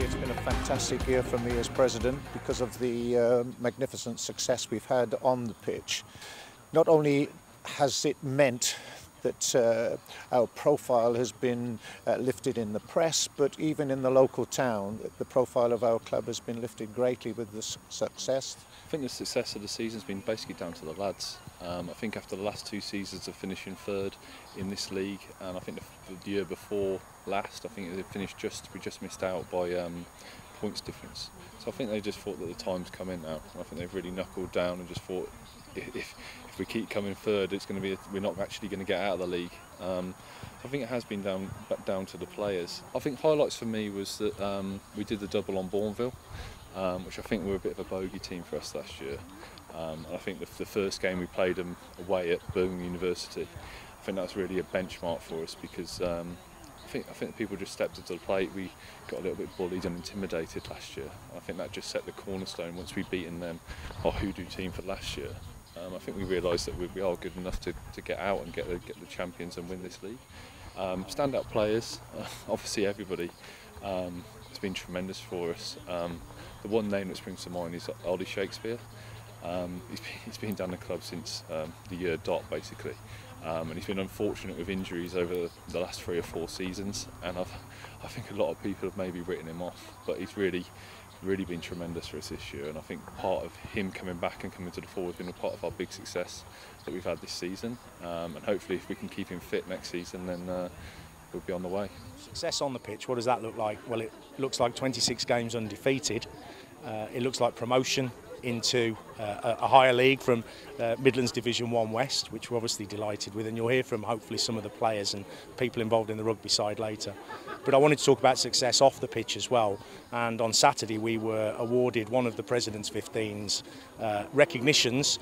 it's been a fantastic year for me as president because of the magnificent success we've had on the pitch. Not only has it meant that our profile has been lifted in the press, but even in the local town, the profile of our club has been lifted greatly with the success. I think the success of the season has been basically down to the lads. I think after the last 2 seasons of finishing third in this league, and I think the year before last, I think we just missed out by points difference. So I think they just thought that the time's come in now. I think they've really knuckled down and just thought if we keep coming third, we're not actually going to get out of the league. I think it has been down to the players. I think highlights for me was that we did the double on Bourneville, which I think were a bit of a bogey team for us last year. I think the first game we played them away at Birmingham University, I think that's really a benchmark for us because I think people just stepped up to the plate. We got a little bit bullied and intimidated last year. I think that just set the cornerstone once we'd beaten them, our hoodoo team for last year. I think we realised that we are good enough to get out and get the champions and win this league. Standout players, obviously everybody has been tremendous for us. The one name that springs to mind is Ollie Shakespeare. He's been down the club since the year dot basically, and he's been unfortunate with injuries over the last 3 or 4 seasons, and I think a lot of people have maybe written him off, but he's really been tremendous for us this year, and I think part of him coming back and coming to the fore has been a part of our big success that we've had this season, and hopefully if we can keep him fit next season, then we'll be on the way. Success on the pitch, what does that look like? Well, it looks like 26 games undefeated. It looks like promotion into a higher league from Midlands Division 1 West, which we're obviously delighted with, and you'll hear from hopefully some of the players and people involved in the rugby side later. But I wanted to talk about success off the pitch as well, and on Saturday we were awarded one of the President's 15's recognitions.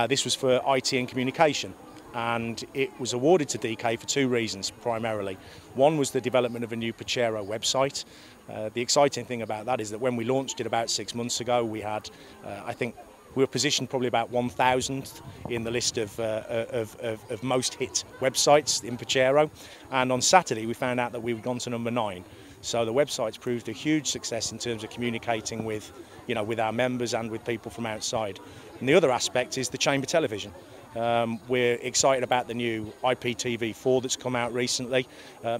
This was for IT and communication, and it was awarded to DK for 2 reasons primarily. One was the development of a new Pachero website. The exciting thing about that is that when we launched it about 6 months ago, we had, I think, we were positioned probably about 1,000th in the list of most hit websites in Pachero. And on Saturday, we found out that we'd gone to number 9. So the website's proved a huge success in terms of communicating with, with our members and with people from outside. And the other aspect is the chamber television. We're excited about the new IPTV4 that's come out recently,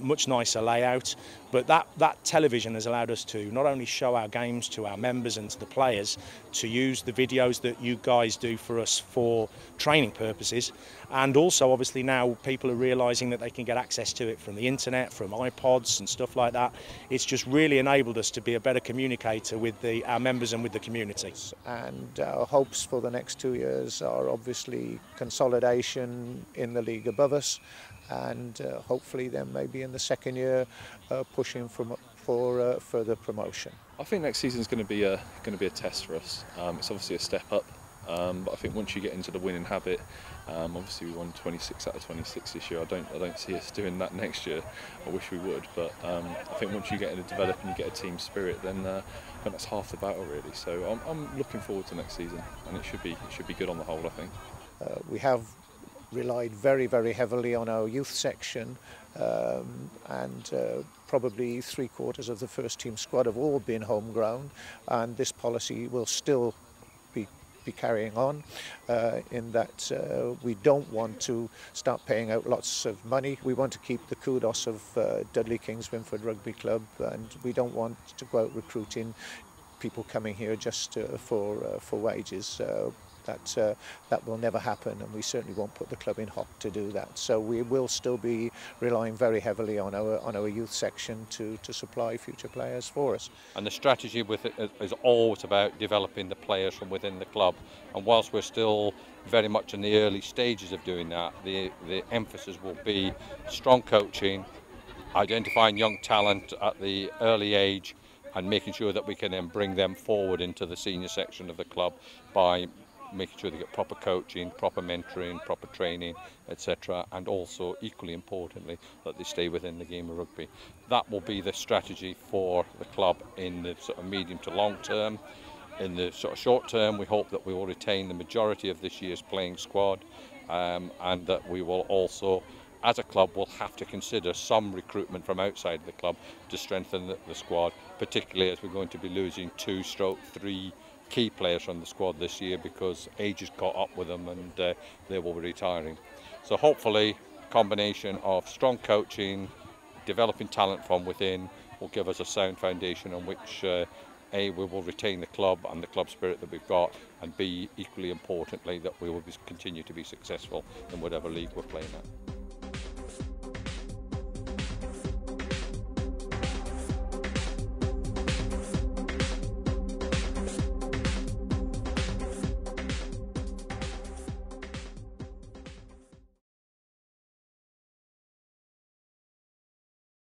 much nicer layout, but that television has allowed us to not only show our games to our members and to the players, to use the videos that you guys do for us for training purposes, and also obviously now people are realising that they can get access to it from the internet, from iPods and stuff like that. It's just really enabled us to be a better communicator with our members and with the community. And our hopes for the next 2 years are obviously consolidation in the league above us, and hopefully then maybe in the second year pushing for further promotion. I think next season is going to be a test for us. It's obviously a step up, but I think once you get into the winning habit, obviously we won 26 out of 26 this year. I don't see us doing that next year. I wish we would, but I think once you get into develop and you get a team spirit, then that's half the battle really. So I'm looking forward to next season, and it should be good on the whole, I think. We have relied very, very heavily on our youth section, and probably 3/4 of the first team squad have all been homegrown, and this policy will still be carrying on in that we don't want to start paying out lots of money. We want to keep the kudos of Dudley Kings Winford Rugby Club, and we don't want to go out recruiting people coming here just for wages. That will never happen, and we certainly won't put the club in hock to do that. So we will still be relying very heavily on our youth section to supply future players for us. And the strategy with it is always about developing the players from within the club. And whilst we're still very much in the early stages of doing that, the emphasis will be strong coaching, identifying young talent at the early age, and making sure that we can then bring them forward into the senior section of the club by making sure they get proper coaching, proper mentoring, proper training, etc. And also, equally importantly, that they stay within the game of rugby. That will be the strategy for the club in the sort of medium to long term. In the sort of short term, we hope that we will retain the majority of this year's playing squad, and that we will also as a club, we'll have to consider some recruitment from outside the club to strengthen the squad, particularly as we're going to be losing 2/3 key players from the squad this year because age has caught up with them and they will be retiring. So hopefully a combination of strong coaching, developing talent from within will give us a sound foundation on which A, we will retain the club and the club spirit that we've got, and B, equally importantly, that we will continue to be successful in whatever league we're playing at.